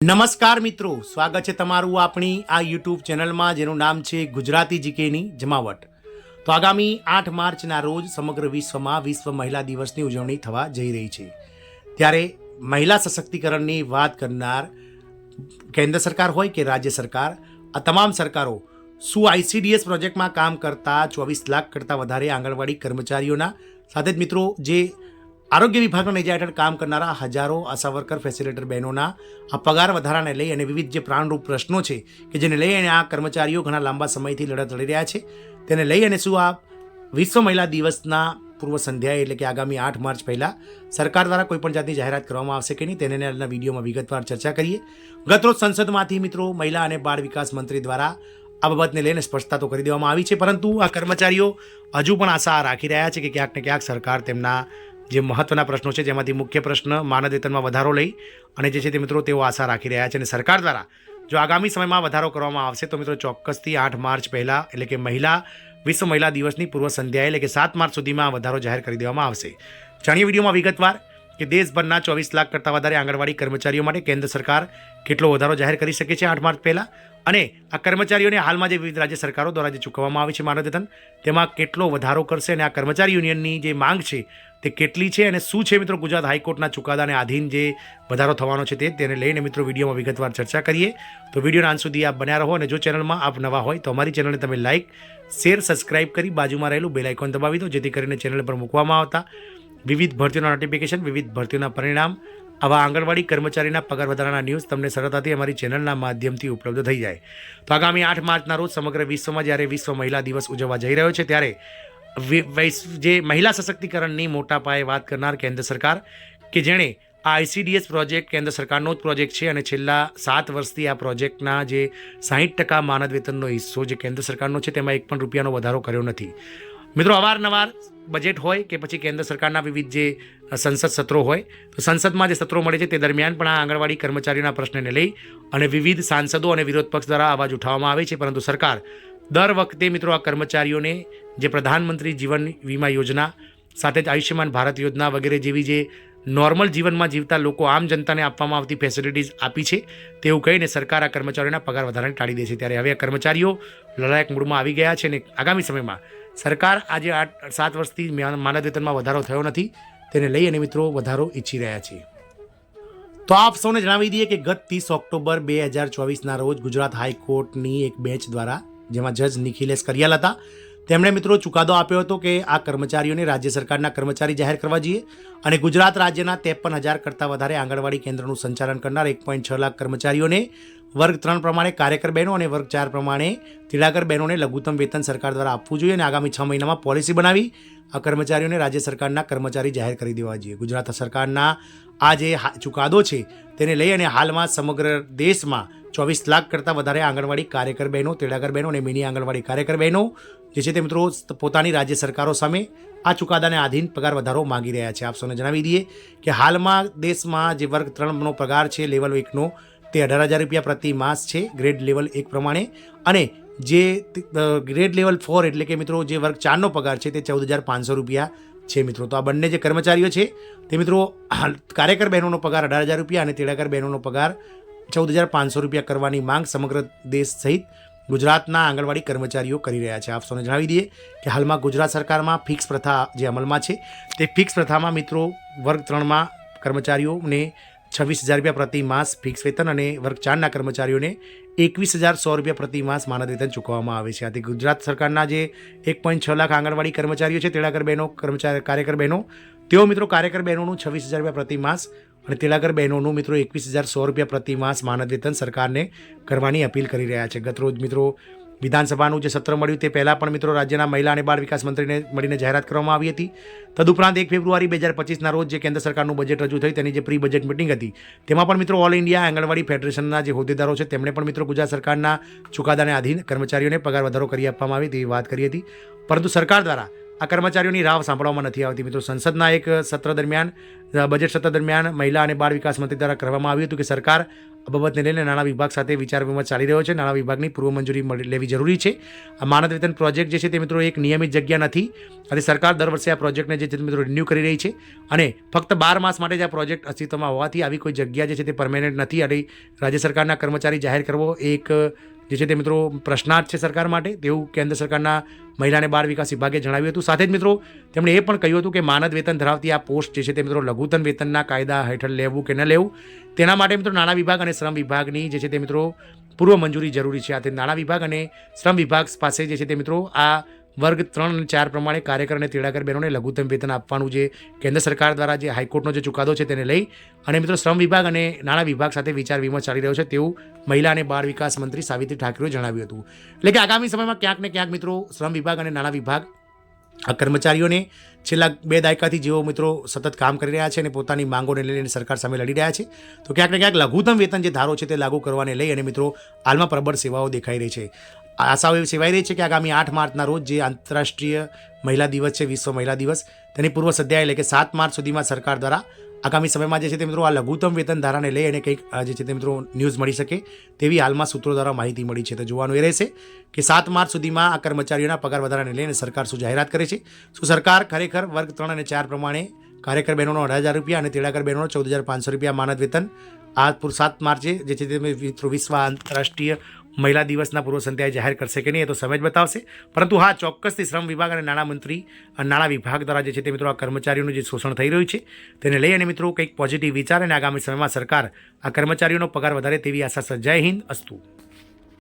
નમસ્કાર મિત્રો, સ્વાગત છે તમારું આપણી આ યુટ્યુબ ચેનલમાં જેનું નામ છે ગુજરાતી જીકેની જમાવટ। તો આગામી 8 માર્ચના રોજ સમગ્ર વિશ્વમાં વિશ્વ મહિલા દિવસની ઉજવણી થવા જઈ રહી છે। ત્યારે મહિલા સશક્તિકરણની વાત કરનાર કેન્દ્ર સરકાર હોય કે રાજ્ય સરકાર, આ તમામ સરકારો શું આઈસીડીએસ પ્રોજેક્ટમાં કામ કરતા 24 લાખ કરતાં વધારે આંગણવાડી કર્મચારીઓના સાથે જ મિત્રો જે આરોગ્ય વિભાગના નેજા હેઠળ કામ કરનારા હજારો આશા વર્કર ફેસિલિટેટર બહેનોના આ પગાર વધારાને લઈ અને વિવિધ જે પ્રાણરૂપ પ્રશ્નો છે કે જેને લઈ અને આ કર્મચારીઓ ઘણા લાંબા સમયથી લડત લડી રહ્યા છે, તેને લઈ અને શું આ વિશ્વ મહિલા દિવસના પૂર્વ સંધ્યાએ એટલે કે આગામી 8 માર્ચ પહેલાં સરકાર દ્વારા કોઈપણ જાતની જાહેરાત કરવામાં આવશે કે નહીં, તેને આજના વિડીયોમાં વિગતવાર ચર્ચા કરીએ। ગતરોજ સંસદમાંથી મિત્રો મહિલા અને બાળ વિકાસ મંત્રી દ્વારા આ બાબતને લઈને સ્પષ્ટતા તો કરી દેવામાં આવી છે, પરંતુ આ કર્મચારીઓ હજુ પણ આશા રાખી રહ્યા છે કે ક્યાંક ને ક્યાંક સરકાર તેમના જે મહત્વના પ્રશ્નો છે જેમાંથી મુખ્ય પ્રશ્ન માનદ વેતનમાં વધારો લઈ અને જે છે તે મિત્રો તેઓ આશા રાખી રહ્યા છે અને સરકાર દ્વારા જો આગામી સમયમાં વધારો કરવામાં આવશે તો મિત્રો ચોક્કસથી 8 માર્ચ પહેલાં એટલે કે વિશ્વ મહિલા દિવસની પૂર્વ સંધ્યાએ એટલે કે 7 માર્ચ સુધીમાં આ વધારો જાહેર કરી દેવામાં આવશે। જાણીએ વિડીયોમાં વિગતવાર કે દેશભરના 24 લાખ કરતાં વધારે આંગણવાડી કર્મચારીઓ માટે કેન્દ્ર સરકાર કેટલો વધારો જાહેર કરી શકે છે 8 માર્ચ પહેલાં, અને આ કર્મચારીઓને હાલમાં જે વિવિધ રાજ્ય સરકારો દ્વારા જે ચૂકવવામાં આવે છે માનદ વેતન તેમાં કેટલો વધારો કરશે અને આ કર્મચારી યુનિયનની જે માંગ છે તે કેટલી છે અને શું છે મિત્રો ગુજરાત હાઈકોર્ટના ચુકાદાને આધીન જે વધારો થવાનો છે તેને લઈને મિત્રો વિડીયોમાં વિગતવાર ચર્ચા કરીએ। તો વિડીયોના અંત સુધી આપ બન્યા રહો અને જો ચેનલમાં આપ નવા હોય તો અમારી ચેનલને તમે લાઇક, શેર, સબસ્ક્રાઇબ કરી બાજુમાં રહેલું બેલ આઇકોન દબાવી દો, જેથી કરીને ચેનલ પર મૂકવામાં આવતા વિવિધ ભરતીઓના નોટિફિકેશન, વિવિધ ભરતીઓના પરિણામ, આવા આંગણવાડી કર્મચારીના પગાર વધારાના ન્યૂઝ તમને સરળતાથી અમારી ચેનલના માધ્યમથી ઉપલબ્ધ થઈ જાય। તો આગામી 8 માર્ચના રોજ સમગ્ર વિશ્વમાં જ્યારે વિશ્વ મહિલા દિવસ ઉજવવા જઈ રહ્યો છે ત્યારે જે મહિલા સશક્તિકરણની મોટા પાયે વાત કરનાર કેન્દ્ર સરકાર કે જેણે આ આઈસીડીએસ પ્રોજેક્ટ કેન્દ્ર સરકારનો જ પ્રોજેક્ટ છે અને છેલ્લા 7 વર્ષથી આ પ્રોજેક્ટના જે 60% માનદ વેતનનો હિસ્સો જે કેન્દ્ર સરકારનો છે તેમાં 1 પણ રૂપિયાનો વધારો કર્યો નથી। મિત્રો અવારનવાર બજેટ હોય કે પછી કેન્દ્ર સરકારના વિવિધ જે સંસદ સત્રો હોય તો સંસદમાં જે સત્રો મળે છે તે દરમિયાન પણ આ આંગણવાડી કર્મચારીના પ્રશ્નને લઈ અને વિવિધ સાંસદો અને વિરોધ પક્ષ દ્વારા અવાજ ઉઠાવવામાં આવે છે, પરંતુ સરકાર દર વખતે મિત્રો આ કર્મચારીઓને જે પ્રધાનમંત્રી જીવન વીમા યોજના સાથે જ આયુષ્યમાન ભારત યોજના વગેરે જેવી જે નોર્મલ જીવનમાં જીવતા લોકો આમ જનતાને આપવામાં આવતી ફેસિલિટીઝ આપી છે તેવું કહીને સરકાર આ કર્મચારીઓના પગાર વધારાને ટાળી દે છે। ત્યારે હવે આ કર્મચારીઓ લડાયક મૂડમાં આવી ગયા છે અને આગામી સમયમાં સરકાર આજે 7 વર્ષથી માનદ વેતનમાં વધારો થયો નથી તેને લઈ અને મિત્રો વધારો ઈચ્છી રહ્યા છે। તો આપ સૌને જણાવી દઈએ કે ગત 30 ઓક્ટોબર 2024ના રોજ ગુજરાત હાઈકોર્ટની એક બેન્ચ દ્વારા જેમાં જજ નિખિલેશ કરિયાલ હતા તેમણે મિત્રો ચુકાદો આપ્યો હતો કે આ કર્મચારીઓને રાજ્ય સરકારના કર્મચારી જાહેર કરવા જોઈએ અને ગુજરાત રાજ્યના 53,000 કરતાં વધારે આંગણવાડી કેન્દ્રનું સંચાલન કરનાર 1.6 લાખ કર્મચારીઓને વર્ગ 3 પ્રમાણે કાર્યકર બહેનો અને વર્ગ 4 પ્રમાણે તેડાગર બહેનોને લઘુત્તમ વેતન સરકાર દ્વારા આપવું જોઈએ અને આગામી 6 મહિનામાં પોલિસી બનાવી આ કર્મચારીઓને રાજ્ય સરકારના કર્મચારી જાહેર કરી દેવા જોઈએ। ગુજરાત સરકારના આ જે ચુકાદો છે તેને લઈ અને હાલમાં સમગ્ર દેશમાં 24 લાખ કરતાં વધારે આંગણવાડી કાર્યકર બહેનો, તેડાગર બહેનો અને મિની આંગણવાડી કાર્યકર બહેનો જે છે તે મિત્રો પોતાની રાજ્ય સરકારો સામે આ ચુકાદાને આધીન પગાર વધારો માગી રહ્યા છે। આપ સૌને જણાવી દઈએ કે હાલમાં દેશમાં જે વર્ગ 3નો પગાર છે લેવલ 1નો તે 18,000 રૂપિયા પ્રતિ માસ છે ગ્રેડ લેવલ 1 પ્રમાણે, અને જે ગ્રેડ લેવલ 4 એટલે કે મિત્રો જે વર્ગ 4નો પગાર છે તે 14,500 રૂપિયા છે મિત્રો। તો આ બંને જે કર્મચારીઓ છે તે મિત્રો કાર્યકર બહેનોનો પગાર 18,000 રૂપિયા અને તેડાગર બહેનોનો પગાર 14,500 રૂપિયા કરવાની માંગ સમગ્ર દેશ સહિત ગુજરાતના આંગણવાડી કર્મચારીઓ કરી રહ્યા છે। આપ સૌને જણાવી દઈએ કે હાલમાં ગુજરાત સરકારમાં ફિક્સ પ્રથા જે અમલમાં છે તે ફિક્સ પ્રથામાં મિત્રો વર્ગ 3માં કર્મચારીઓને 26,000 રૂપિયા પ્રતિ માસ ફિક્સ વેતન અને વર્ગ 4ના કર્મચારીઓને 21,100 રૂપિયા પ્રતિ માસ માનદ વેતન ચૂકવવામાં આવે છે। આથી ગુજરાત સરકારના જે 1.6 લાખ આંગણવાડી કર્મચારીઓ છે, તેડાગર બહેનો, કાર્યકર બહેનો, તેઓ મિત્રો કાર્યકર બહેનોનું 26,000 રૂપિયા પ્રતિ માસ અને તેડાગર બહેનોનું મિત્રો 21,100 રૂપિયા પ્રતિ માસ માનદ વેતન સરકારને કરવાની અપીલ કરી રહ્યા છે। ગતરોજ મિત્રો વિધાનસભાનું જે સત્ર મળ્યું તે પહેલાં પણ મિત્રો રાજ્યના મહિલા અને બાળ વિકાસ મંત્રીને મળીને જાહેરાત કરવામાં આવી હતી। તદુપરાંત 1 ફેબ્રુઆરી 2025ના રોજ જે કેન્દ્ર સરકારનું બજેટ રજૂ થઈ તેની જે પ્રી બજેટ મિટિંગ હતી તેમાં પણ મિત્રો ઓલ ઇન્ડિયા આંગણવાડી ફેડરેશનના જે હોદ્દેદારો છે તેમણે પણ મિત્રો ગુજરાત સરકારના ચુકાદાને આધીન કર્મચારીઓને પગાર વધારો કરી આપવામાં આવે તેવી વાત કરી હતી, પરંતુ સરકાર દ્વારા આ કર્મચારીઓની રાહ સાંભળવામાં નથી આવતી. મિત્રો, સંસદના એક સત્ર દરમિયાન બજેટ સત્ર દરમિયાન મહિલા અને બાળ વિકાસ મંત્રી દ્વારા કરવામાં આવ્યું હતું કે સરકાર આ બાબતને લઈને નાણાં વિભાગ સાથે વિચાર વિમર્શ ચાલી રહ્યો છે. નાણાં વિભાગની પૂર્વ મંજૂરી લેવી જરૂરી છે. આ માનદ વેતન પ્રોજેક્ટ જે છે તે મિત્રો એક નિયમિત જગ્યા નથી, અને સરકાર દર વર્ષે આ પ્રોજેક્ટને જે છે મિત્રો રિન્યૂ કરી રહી છે, અને ફક્ત 12 માસ માટે જ આ પ્રોજેક્ટ અસ્તિત્વમાં હોવાથી આવી કોઈ જગ્યા જે છે તે પરમેનન્ટ નથી, અને રાજ્ય સરકારના કર્મચારી જાહેર કરવો એક જે છે તે મિત્રો પ્રશ્નાર્થ છે સરકાર માટે, તેવું કેન્દ્ર સરકારના મહિલા અને બાળ વિકાસ વિભાગે જણાવ્યું હતું. સાથે જ મિત્રો તેમણે એ પણ કહ્યું હતું કે માનદ વેતન ધરાવતી આ પોસ્ટ જે છે તે મિત્રો લઘુત્તમ વેતનના કાયદા હેઠળ લેવું કે ન લેવું, તેના માટે મિત્રો નાણાં વિભાગ અને શ્રમ વિભાગની જે છે તે મિત્રો પૂર્વ મંજૂરી જરૂરી છે. આ તે નાણાં વિભાગ અને શ્રમ વિભાગ પાસે જે છે તે મિત્રો આ વર્ગ 3 અને 4 પ્રમાણે કાર્યકર અને તેડાગર બહેનોને લઘુત્તમ વેતન આપવાનું જે કેન્દ્ર સરકાર દ્વારા જે હાઈકોર્ટનો જે ચુકાદો છે તેને લઈ અને મિત્રો શ્રમ વિભાગ અને નાણાં વિભાગ સાથે વિચાર વિમર્શ ચાલી રહ્યો છે, તેવું મહિલા અને બાળ વિકાસ મંત્રી સાવિત્રી ઠાકુરે જણાવ્યું હતું. એટલે કે આગામી સમયમાં ક્યાંક ને ક્યાંક મિત્રો શ્રમ વિભાગ અને નાણાં વિભાગ આ કર્મચારીઓને છેલ્લા 2 દાયકાથી જેઓ મિત્રો સતત કામ કરી રહ્યા છે અને પોતાની માંગોને લઈને સરકાર સામે લડી રહ્યા છે, તો ક્યાંક ને ક્યાંક લઘુત્તમ વેતન જે ધારો છે તે લાગુ કરવાને લઈ અને મિત્રો હાલમાં પ્રબળ સેવાઓ દેખાઈ રહી છે. આશાઓ એવી સેવાઈ રહી છે કે આગામી 8 માર્ચના રોજ જે આંતરરાષ્ટ્રીય મહિલા દિવસ છે, વિશ્વ મહિલા દિવસ, તેની પૂર્વ સંધ્યાએ એટલે કે 7 માર્ચ સુધીમાં સરકાર દ્વારા આગામી સમયમાં જે છે તે મિત્રો આ લઘુત્તમ વેતન ધારાને લઈ અને કંઈક જે છે તે મિત્રો ન્યૂઝ મળી શકે તેવી હાલમાં સૂત્રો દ્વારા માહિતી મળી છે. તો જોવાનું એ રહેશે કે 7 માર્ચ સુધીમાં આ કર્મચારીઓના પગાર વધારાને લઈને સરકાર શું જાહેરાત કરે છે. શું સરકાર ખરેખર વર્ગ 3 અને 4 પ્રમાણે કાર્યકર બહેનોનો 18,000 રૂપિયા અને તેડાગર બહેનોનો 14,500 રૂપિયા માનદ વેતન આ 7 માર્ચે જે છે તે મિત્રો વિશ્વ આંતરરાષ્ટ્રીય મહિલા દિવસના પૂર્વ સંધ્યાએ જાહેર કરશે કે નહીં, એ તો સમય જ બતાવશે. પરંતુ હા, ચોક્કસથી શ્રમ વિભાગ અને નાણાં વિભાગ દ્વારા જે છે તે મિત્રો આ કર્મચારીઓનું જે શોષણ થઈ રહ્યું છે તેને લઈ અને મિત્રો કંઈક પોઝિટિવ વિચાર અને આગામી સમયમાં સરકાર આ કર્મચારીઓનો પગાર વધારે તેવી આશા સર્જાય. હિન્દ અસ્તુ.